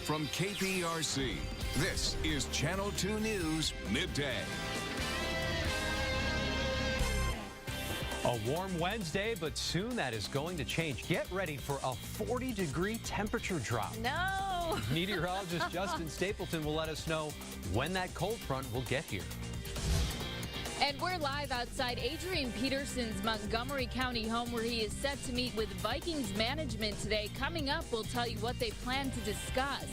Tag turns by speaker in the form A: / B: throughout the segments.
A: from KPRC, this is Channel 2 News Midday.
B: A warm Wednesday, but soon that is going to change. Get ready for a 40-degree temperature drop.
C: No!
B: Meteorologist Justin Stapleton will let us know when that cold front will get here.
C: And we're live outside Adrian Peterson's Montgomery County home, where he is set to meet with Vikings management today. Coming up, we'll tell you what they plan to discuss.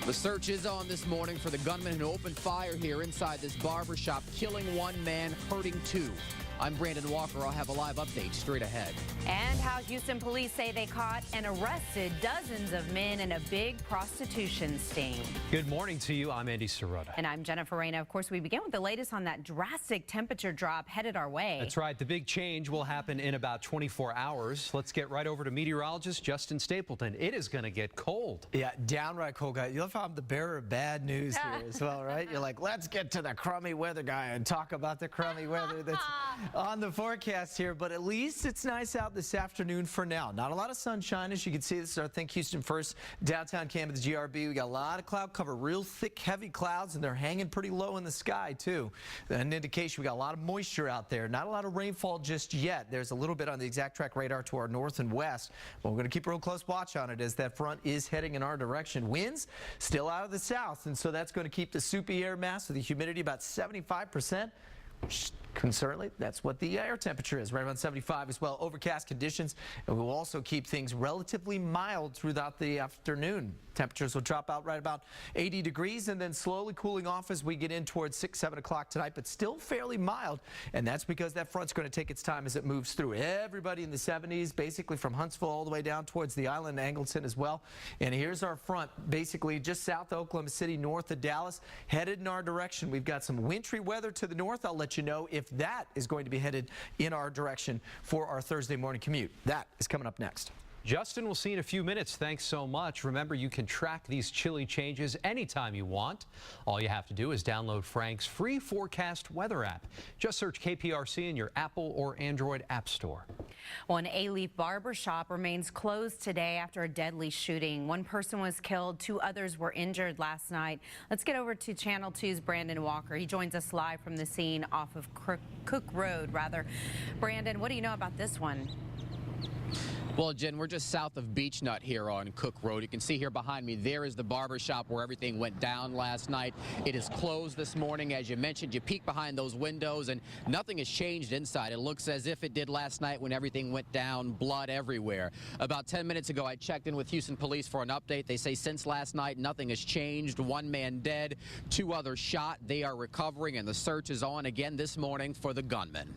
D: The search is on this morning for the gunman who opened fire here inside this barbershop, killing one man, hurting two. I'm Brandon Walker. I'll have a live update straight ahead.
E: And how Houston police say they caught and arrested dozens of men in a big prostitution sting.
B: Good morning to you. I'm Andy Sirota.
E: And I'm Jennifer Reyna. Of course, we begin with the latest on that drastic temperature drop headed our way.
B: That's right. The big change will happen in about 24 hours. Let's get right over to meteorologist Justin Stapleton. It is going to get cold.
F: Yeah, downright cold, guy. You love how I'm the bearer of bad news here as well, right? You're like, let's get to the crummy weather guy and talk about the crummy weather that's on the forecast here. But at least it's nice out this afternoon for now. Not a lot of sunshine, as you can see. This is our Think Houston First downtown cam of the GRB. We got a lot of cloud cover, real thick, heavy clouds, and they're hanging pretty low in the sky, too. An indication we got a lot of moisture out there. Not a lot of rainfall just yet. There's a little bit on the exact track radar to our north and west. But we're going to keep a real close watch on it as that front is heading in our direction. Winds still out of the south, and so that's going to keep the soupy air mass with the humidity about 75%. Concerningly, that's what the air temperature is, right around 75 as well. Overcast conditions, and we will also keep things relatively mild throughout the afternoon. Temperatures will drop out right about 80 degrees and then slowly cooling off as we get in towards 6, 7 o'clock tonight, but still fairly mild. And that's because that front's going to take its time as it moves through. Everybody in the 70s, basically from Huntsville all the way down towards the island, Angleton as well. And here's our front, basically just south of Oklahoma City, north of Dallas, headed in our direction. We've got some wintry weather to the north. I'll let you know if that is going to be headed in our direction for our Thursday morning commute. That is coming up next.
B: Justin, we'll see you in a few minutes. Thanks so much. Remember, you can track these chilly changes anytime you want. All you have to do is download Frank's free forecast weather app. Just search KPRC in your Apple or Android app store.
E: Well, an A-Leaf barber shop remains closed today after a deadly shooting. One person was killed, 2 others were injured last night. Let's get over to Channel 2's Brandon Walker. He joins us live from the scene off of Cook Road, rather. Brandon, what do you know about this one?
D: Well, Jen, we're just south of Beach Nut here on Cook Road. You can see here behind me, there is the barber shop where everything went down last night. It is closed this morning. As you mentioned, you peek behind those windows and nothing has changed inside. It looks as if it did last night when everything went down, blood everywhere. About 10 minutes ago, I checked in with Houston Police for an update. They say since last night, nothing has changed. 1 man dead, 2 others shot. They are recovering, and the search is on again this morning for the gunman.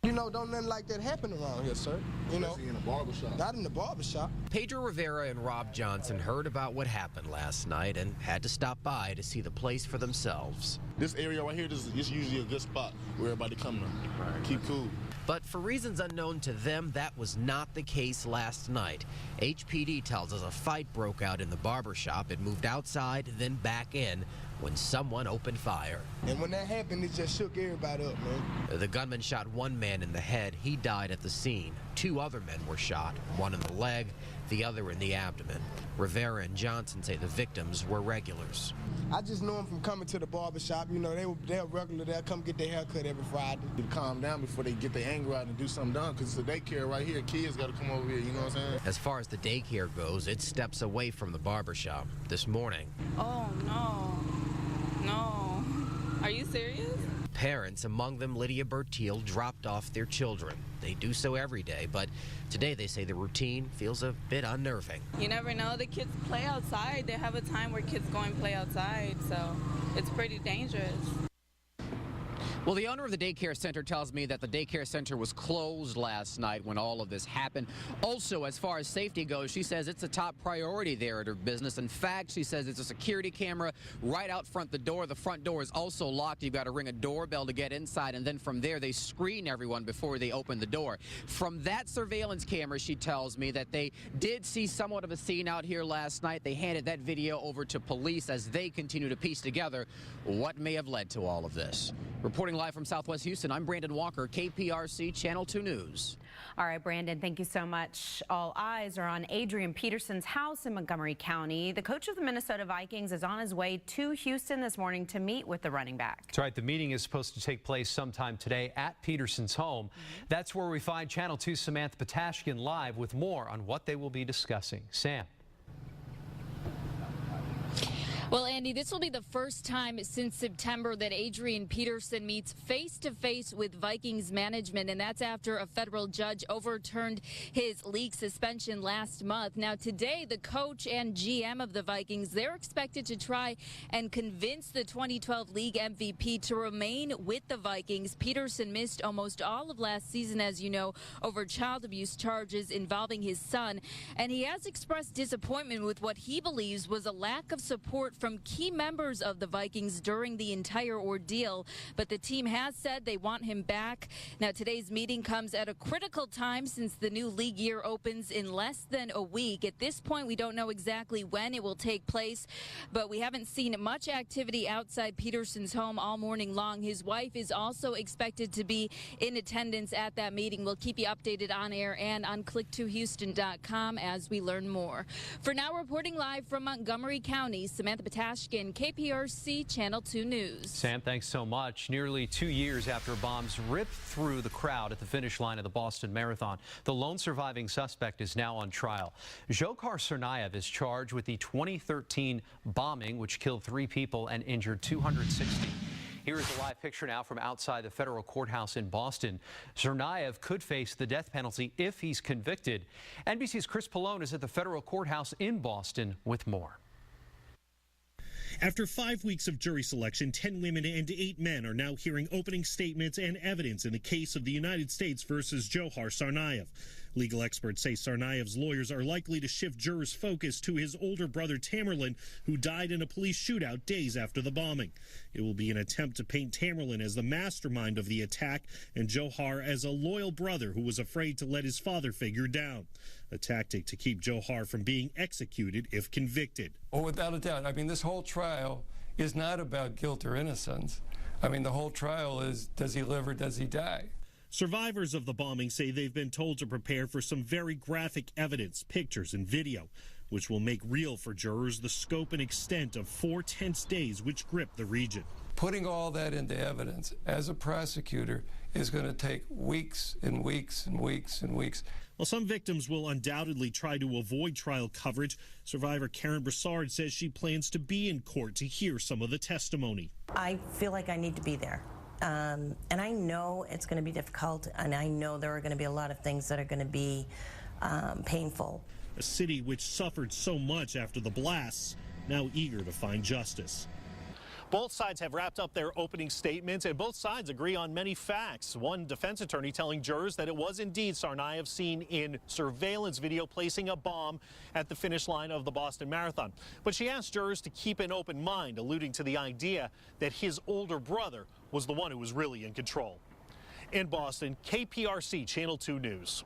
G: You know, don't nothing like that happen around here, sir. You know, in a barbershop. Not in the barbershop.
H: Pedro Rivera and Rob Johnson heard about what happened last night and had to stop by to see the place for themselves.
I: This area right here is usually a good spot where everybody come to. Right. Keep cool.
H: But for reasons unknown to them, that was not the case last night. HPD tells us a fight broke out in the barbershop. It moved outside, then back in, when someone opened fire.
G: And when that happened, it just shook everybody up, man.
H: The gunman shot 1 man in the head. He died at the scene. 2 other men were shot, 1 in the leg, the other in the abdomen. Rivera and Johnson say the victims were regulars.
G: I just know them from coming to the barbershop. You know, they're regular. They'll come get their hair cut every Friday.
I: To calm down before they get their anger out and do something done, because it's a daycare right here. Kids got to come over here, you know what I'm saying?
H: As far as the daycare goes, it steps away from the barbershop. This morning,
J: oh, no. No. Are you serious?
H: Parents, among them Lydia Bertiel, dropped off their children. They do so every day, but today they say the routine feels a bit unnerving.
J: You never know. The kids play outside. They have a time where kids go and play outside, so it's pretty dangerous.
D: Well, the owner of the daycare center tells me that the daycare center was closed last night when all of this happened. Also, as far as safety goes, she says it's a top priority there at her business. In fact, she says it's a security camera right out front the door. The front door is also locked. You've got to ring a doorbell to get inside, and then from there they screen everyone before they open the door. From that surveillance camera, she tells me that they did see somewhat of a scene out here last night. They handed that video over to police as they continue to piece together what may have led to all of this. Reporting live from Southwest Houston, I'm Brandon Walker, KPRC Channel 2 News.
E: All right, Brandon, thank you so much. All eyes are on Adrian Peterson's house in Montgomery County. The coach of the Minnesota Vikings is on his way to Houston this morning to meet with the running back.
B: That's right. The meeting is supposed to take place sometime today at Peterson's home. That's where we find Channel 2's Samantha Patashkin live with more on what they will be discussing. Sam.
C: Well, Andy, this will be the first time since September that Adrian Peterson meets face-to-face with Vikings management, and that's after a federal judge overturned his league suspension last month. Now, today, the coach and GM of the Vikings, they're expected to try and convince the 2012 league MVP to remain with the Vikings. Peterson missed almost all of last season, as you know, over child abuse charges involving his son, and he has expressed disappointment with what he believes was a lack of support from key members of the Vikings during the entire ordeal, but the team has said they want him back. Now, today's meeting comes at a critical time since the new league year opens in less than a week. At this point, we don't know exactly when it will take place, but we haven't seen much activity outside Peterson's home all morning long. His wife is also expected to be in attendance at that meeting. We'll keep you updated on air and on click2houston.com as we learn more. For now, reporting live from Montgomery County, Samantha Patashkin, KPRC Channel 2 News.
B: Sam, thanks so much. Nearly 2 years after bombs ripped through the crowd at the finish line of the Boston Marathon, the lone surviving suspect is now on trial. Dzhokhar Tsarnaev is charged with the 2013 bombing, which killed 3 people and injured 260. Here is a live picture now from outside the federal courthouse in Boston. Tsarnaev could face the death penalty if he's convicted. NBC's Chris Pallone is at the federal courthouse in Boston with more.
K: After 5 weeks of jury selection, 10 women and 8 men are now hearing opening statements and evidence in the case of the United States versus Dzhokhar Tsarnaev. Legal experts say Tsarnaev's lawyers are likely to shift jurors' focus to his older brother Tamerlan, who died in a police shootout days after the bombing. It will be an attempt to paint Tamerlan as the mastermind of the attack and Dzhokhar as a loyal brother who was afraid to let his father figure down. A tactic to keep Dzhokhar from being executed if convicted.
L: Oh, without a doubt. I mean, this whole trial is not about guilt or innocence. I mean, the whole trial is, does he live or does he die?
K: Survivors of the bombing say they've been told to prepare for some very graphic evidence, pictures and video, which will make real for jurors the scope and extent of 4 tense days which gripped the region.
L: Putting all that into evidence as a prosecutor is going to take weeks and weeks and weeks and weeks.
K: While some victims will undoubtedly try to avoid trial coverage, survivor Karen Broussard says she plans to be in court to hear some of the testimony.
M: I feel like I need to be there. And I know it's going to be difficult, and I know there are going to be a lot of things that are going to be painful.
K: A city which suffered so much after the blasts, now eager to find justice.
N: Both sides have wrapped up their opening statements, and both sides agree on many facts. One defense attorney telling jurors that it was indeed Tsarnaev seen in surveillance video placing a bomb at the finish line of the Boston Marathon. But she asked jurors to keep an open mind, alluding to the idea that his older brother was the one who was really in control. In Boston, KPRC Channel 2 News.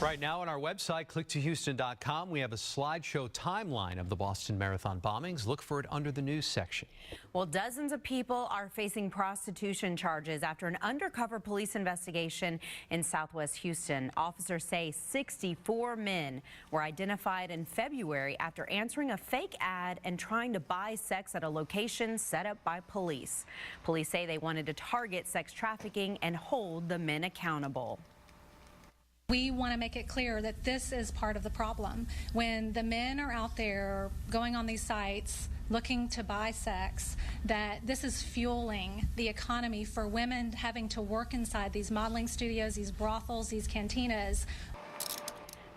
B: Right now on our website, click2houston.com, we have a slideshow timeline of the Boston Marathon bombings. Look for it under the news section.
E: Well, dozens of people are facing prostitution charges after an undercover police investigation in southwest Houston. Officers say 64 men were identified in February after answering a fake ad and trying to buy sex at a location set up by police. Police say they wanted to target sex trafficking and hold the men accountable.
O: We want to make it clear that this is part of the problem. When the men are out there going on these sites looking to buy sex, that this is fueling the economy for women having to work inside these modeling studios, these brothels, these cantinas.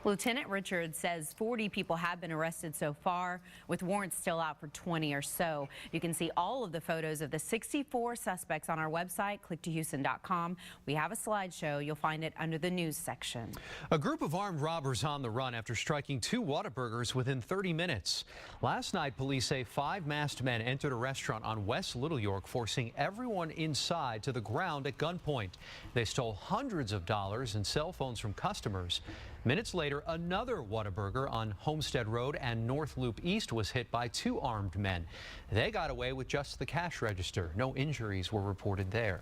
E: Lieutenant Richards says 40 people have been arrested so far, with warrants still out for 20 or so. You can see all of the photos of the 64 suspects on our website, click2houston.com. We have a slideshow. You'll find it under the news section.
B: A group of armed robbers on the run after striking 2 Whataburgers within 30 minutes. Last night, police say 5 masked men entered a restaurant on West Little York, forcing everyone inside to the ground at gunpoint. They stole hundreds of dollars and cell phones from customers. Minutes later, another Whataburger on Homestead Road and North Loop East was hit by 2 armed men. They got away with just the cash register. No injuries were reported there.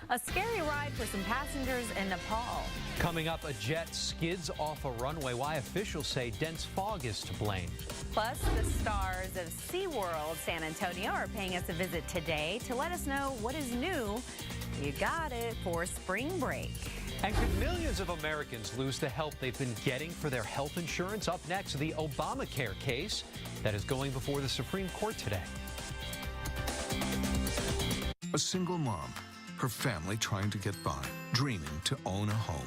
E: A scary ride for some passengers in Nepal.
B: Coming up, a jet skids off a runway. Why officials say dense fog is to blame.
E: Plus, the stars of SeaWorld San Antonio are paying us a visit today to let us know what is new. You got it for spring break.
B: And could millions of Americans lose the help they've been getting for their health insurance? Up next, the Obamacare case that is going before the Supreme Court today.
A: A single mom, her family trying to get by, dreaming to own a home.